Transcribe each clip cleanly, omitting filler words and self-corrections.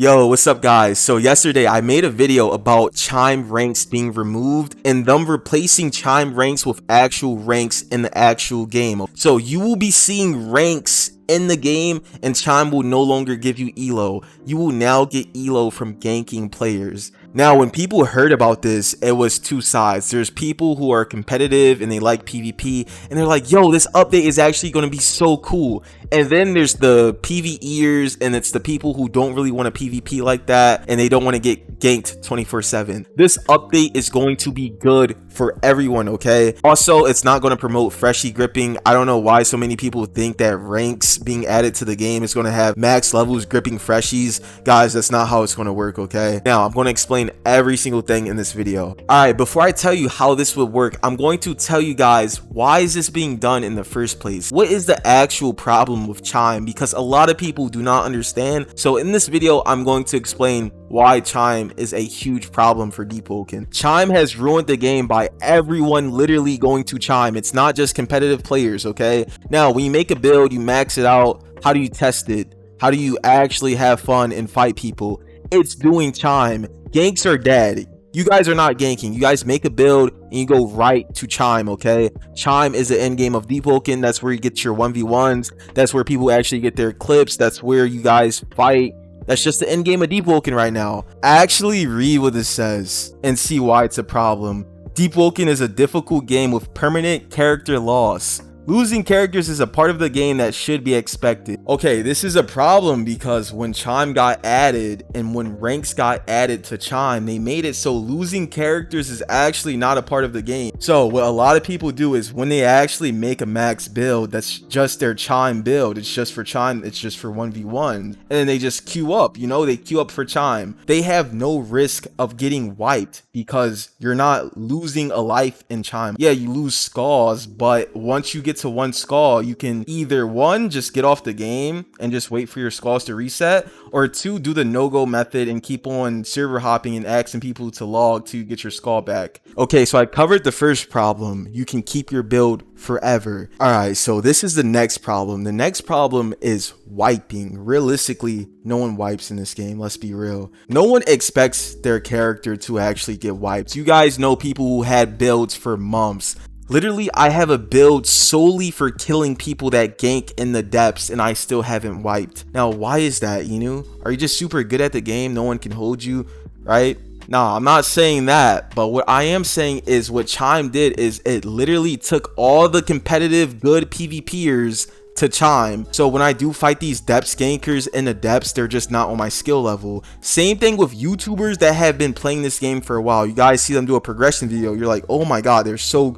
Yo, what's up guys? So yesterday I made a video about Chime ranks being removed and them replacing Chime ranks with actual ranks in the actual game. So you will be seeing ranks in the game and Chime will no longer give you elo. You will now get elo from ganking players. Now when people heard about this, it was two sides. There's people who are competitive and they like PvP and they're like, yo, this update is actually going to be so cool. And then there's the PvEers and it's the people who don't really want to PvP like that and they don't want to get ganked 24/7. This update is going to be good for everyone, okay? Also, it's not going to promote freshie gripping. I don't know why so many people think that ranks being added to the game is going to have max levels gripping freshies. Guys, that's not how it's going to work, okay? Now, I'm going to explain every single thing in this video. Alright, before I tell you how this would work, I'm going to tell you guys why is this being done in the first place? What is the actual problem with Chime? Because a lot of people do not understand. So in this video, I'm going to explain why Chime is a huge problem for Deepwoken. Chime has ruined the game by everyone literally going to Chime. It's not just competitive players, okay? Now, when you make a build, you max it out. How do you test it? How do you actually have fun and fight people? It's doing Chime. Ganks are dead. You guys are not ganking. You guys make a build and you go right to Chime, okay? Chime is the end game of Deepwoken. That's where you get your 1v1s. That's where people actually get their clips. That's where you guys fight. That's just the end game of Deepwoken right now. Actually read what this says and see why it's a problem. Deepwoken is a difficult game with permanent character loss. Losing characters is a part of the game that should be expected. Okay, this is a problem because when Chime got added and when ranks got added to Chime, they made it so losing characters is actually not a part of the game. So what a lot of people do is when they actually make a max build that's just their Chime build, it's just for Chime, it's just for 1v1, and then they just queue up, you know, they queue up for Chime. They have no risk of getting wiped because you're not losing a life in Chime. Yeah, you lose skulls, but once you get to one skull, you can either one, just get off the game and just wait for your skulls to reset, or two, do the no-go method and keep on server hopping and asking people to log to get your skull back. Okay, so I covered the first problem. You can keep your build forever. All right, so this is the next problem. The next problem is wiping. Realistically, no one wipes in this game. Let's be real. No one expects their character to actually get wiped. You guys know people who had builds for months. Literally, I have a build solely for killing people that gank in the depths and I still haven't wiped. Now, why is that, you know? Are you just super good at the game? No one can hold you, right? Nah, I'm not saying that, but what I am saying is what Chime did is it literally took all the competitive good PvPers to Chime. So when I do fight these depths gankers in the depths, they're just not on my skill level. Same thing with YouTubers that have been playing this game for a while. You guys see them do a progression video, you're like, oh my god, they're so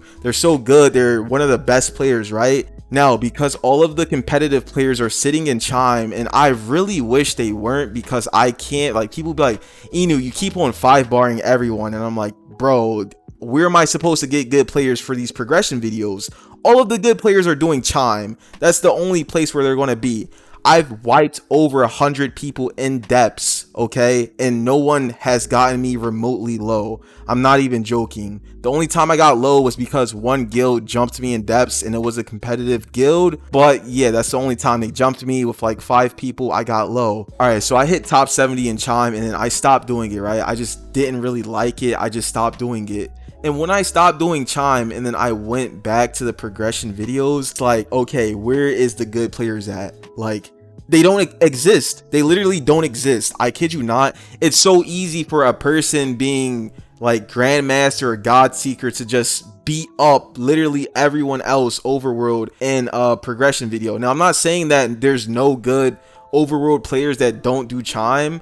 good, they're one of the best players, right? Now, because all of the competitive players are sitting in Chime, and I really wish they weren't, because I can't, like, people be like, Inu, you keep on 5-barring everyone, and I'm like, bro, where am I supposed to get good players for these progression videos? All of the good players are doing Chime. That's the only place where they're going to be. I've wiped over 100 people in depths, okay? And no one has gotten me remotely low. I'm not even joking. The only time I got low was because one guild jumped me in depths and it was a competitive guild. But yeah, that's the only time they jumped me with like 5 people. I got low. All right, so I hit top 70 in Chime and then I stopped doing it, right? I just didn't really like it. I just stopped doing it. And when I stopped doing Chime and then I went back to the progression videos, it's like, okay, where is the good players at? Like, they don't exist. They literally don't exist. I kid you not. It's so easy for a person being like Grandmaster or God Seeker to just beat up literally everyone else overworld in a progression video. Now, I'm not saying that there's no good overworld players that don't do Chime,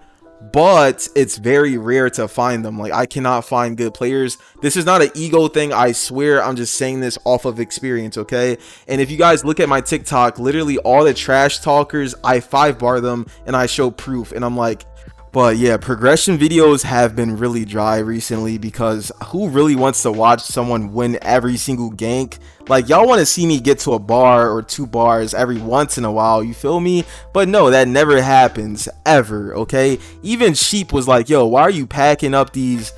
but it's very rare to find them. Like, I cannot find good players. This is not an ego thing, I swear. I'm just saying this off of experience, okay? And if you guys look at my TikTok, literally all the trash talkers, I 5-bar them and I show proof, and I'm like, but yeah, progression videos have been really dry recently because who really wants to watch someone win every single gank? Like, y'all want to see me get to a bar or 2 bars every once in a while, you feel me? But no, that never happens ever, okay? Even Sheep was like, yo, why are you packing up these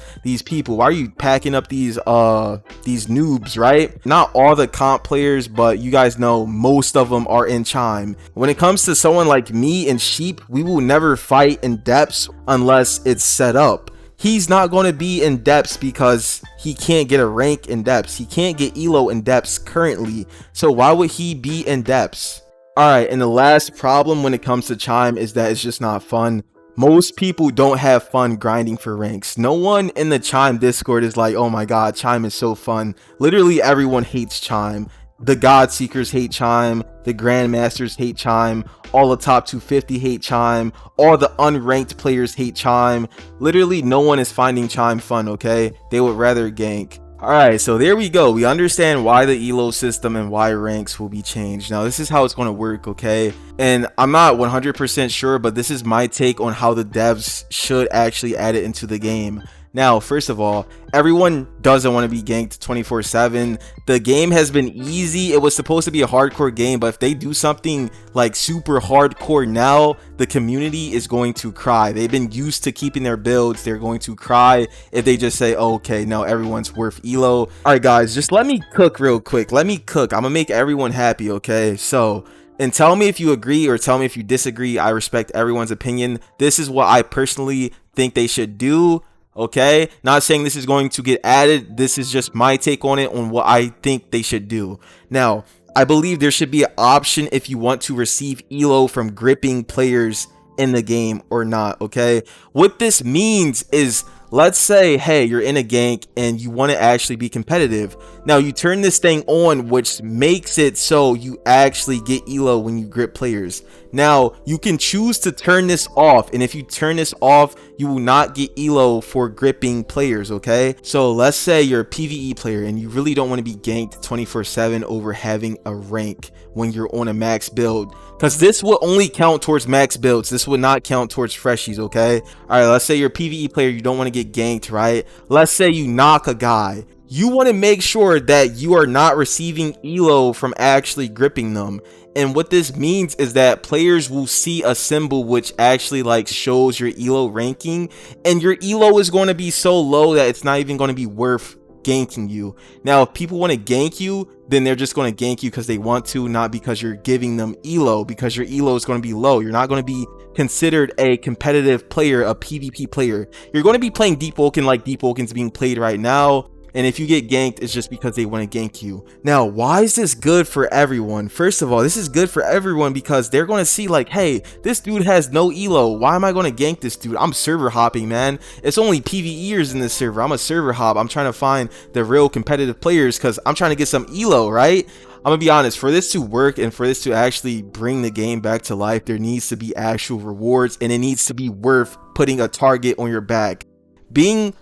people? Why are you packing up these noobs, right? Not all the comp players, but you guys know most of them are in Chime. When it comes to someone like me and Sheep, we will never fight in depths depths unless it's set up. He's not going to be in depths because he can't get a rank in depths. He can't get elo in depths currently. So why would he be in depths? Alright, and the last problem when it comes to Chime is that it's just not fun. Most people don't have fun grinding for ranks. No one in the Chime Discord is like, oh my god, Chime is so fun. Literally everyone hates Chime. The God Seekers hate Chime, the Grandmasters hate Chime, all the top 250 hate Chime, all the unranked players hate Chime. Literally no one is finding Chime fun, okay? They would rather gank. Alright, so there we go. We understand why the elo system and why ranks will be changed. Now this is how it's going to work, okay? And I'm not 100% sure, but this is my take on how the devs should actually add it into the game. Now, first of all, everyone doesn't want to be ganked 24/7. The game has been easy. It was supposed to be a hardcore game, but if they do something like super hardcore now, the community is going to cry. They've been used to keeping their builds. They're going to cry if they just say, oh, okay, no, everyone's worth elo. All right, guys, just let me cook real quick. Let me cook. I'm gonna make everyone happy, okay? So, and tell me if you agree or tell me if you disagree. I respect everyone's opinion. This is what I personally think they should do. Okay, not saying this is going to get added. This is just my take on it, on what I think they should do. Now, I believe there should be an option if you want to receive elo from gripping players in the game or not. Okay, what this means is, let's say, hey, you're in a gank and you want to actually be competitive. Now you turn this thing on, which makes it so you actually get elo when you grip players. Now you can choose to turn this off, and if you turn this off, you will not get elo for gripping players. Okay, so let's say you're a PvE player and you really don't want to be ganked 24/7 over having a rank when you're on a max build, because this will only count towards max builds. This would not count towards freshies. Okay, all right, let's say you're a PvE player, you don't want to get ganked, right? Let's say you knock a guy. You want to make sure that you are not receiving elo from actually gripping them. And what this means is that players will see a symbol which actually like shows your elo ranking, and your elo is going to be so low that it's not even going to be worth ganking you. Now if people want to gank you, then they're just going to gank you because they want to, not because you're giving them elo, because your elo is going to be low. You're not going to be considered a competitive player, a PvP player. You're going to be playing Deepwoken like Deepwoken's being played right now. And if you get ganked, it's just because they want to gank you. Now, why is this good for everyone? First of all, this is good for everyone because they're going to see like, hey, this dude has no elo. Why am I going to gank this dude? I'm server hopping, man. It's only PvEers in this server. I'm a server hop. I'm trying to find the real competitive players because I'm trying to get some elo, right? I'm gonna be honest, for this to work and for this to actually bring the game back to life, there needs to be actual rewards, and it needs to be worth putting a target on your back. Being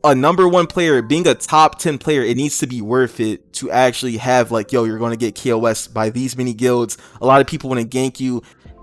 a #1 player, being a top 10 player, it needs to be worth it to actually have like, yo, you're going to get KOS by these many guilds. A lot of people want to gank you.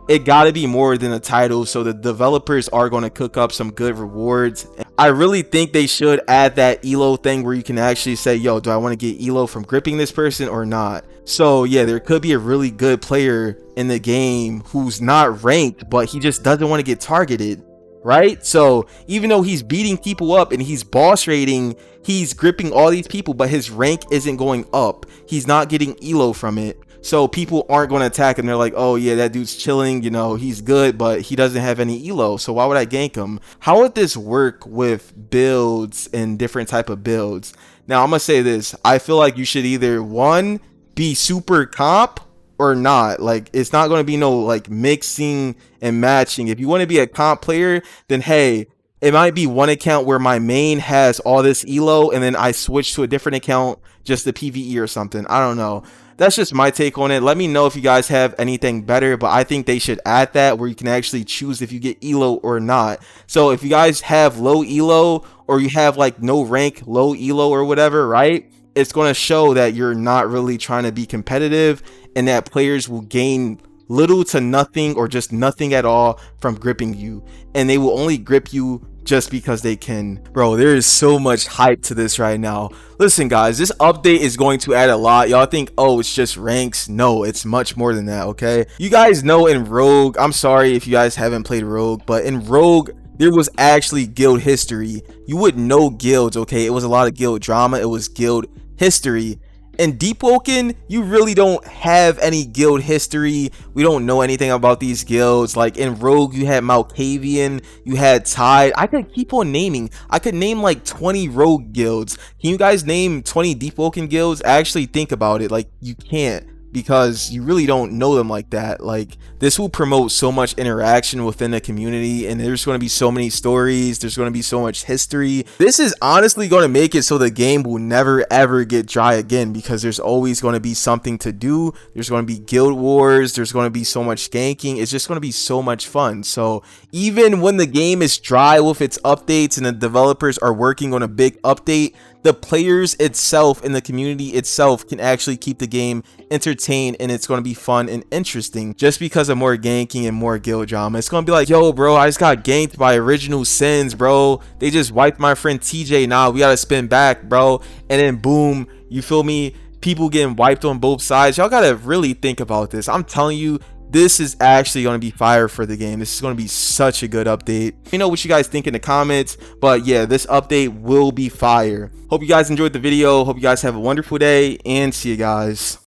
It got to be more than a title, so the developers are going to cook up some good rewards. I really think they should add that elo thing where you can actually say, yo, do I want to get elo from gripping this person or not? So yeah, there could be a really good player in the game who's not ranked, but he just doesn't want to get targeted, right? So even though he's beating people up and he's boss rating, he's gripping all these people, but his rank isn't going up. He's not getting elo from it. So people aren't going to attack him. They're like, oh yeah, that dude's chilling, you know, he's good, but he doesn't have any elo, so why would I gank him? How would this work with builds and different type of builds? Now I'm gonna say this, I feel like you should either, one, be super comp or not. Like, it's not going to be no like mixing and matching. If you want to be a comp player, then hey, it might be one account where my main has all this elo and then I switch to a different account, just the PvE or something. I don't know. That's just my take on it. Let me know if you guys have anything better, but I think they should add that where you can actually choose if you get elo or not. So if you guys have low elo, or you have like no rank, low elo or whatever, right? It's going to show that you're not really trying to be competitive, and that players will gain little to nothing or just nothing at all from gripping you, and they will only grip you just because they can. Bro, there is so much hype to this right now. Listen guys, this update is going to add a lot. Y'all think, oh, it's just ranks. No, it's much more than that. Okay, you guys know in Rogue, I'm sorry if you guys haven't played Rogue, but in Rogue there was actually guild history. You would know guilds. Okay, it was a lot of guild drama, it was guild history, In Deepwoken, you really don't have any guild history. We don't know anything about these guilds. Like in Rogue, you had Malkavian, you had Tide. I could keep on naming. I could name like 20 Rogue guilds. Can you guys name 20 Deepwoken guilds? Actually think about it. Like you can't, because you really don't know them like that. Like this will promote so much interaction within the community, and there's going to be so many stories, there's going to be so much history. This is honestly going to make it so the game will never ever get dry again, because there's always going to be something to do. There's going to be guild wars, there's going to be so much ganking. It's just going to be so much fun. So even when the game is dry with its updates and the developers are working on a big update, the players itself and the community itself can actually keep the game entertained, and it's going to be fun and interesting just because of more ganking and more guild drama. It's going to be like, yo bro, I just got ganked by Original Sins, bro. They just wiped my friend TJ. Now we got to spin back, bro. And then boom, you feel me? People getting wiped on both sides. Y'all got to really think about this. I'm telling you, this is actually going to be fire for the game. This is going to be such a good update. Let me know what you guys think in the comments. But yeah, this update will be fire. Hope you guys enjoyed the video. Hope you guys have a wonderful day, and see you guys.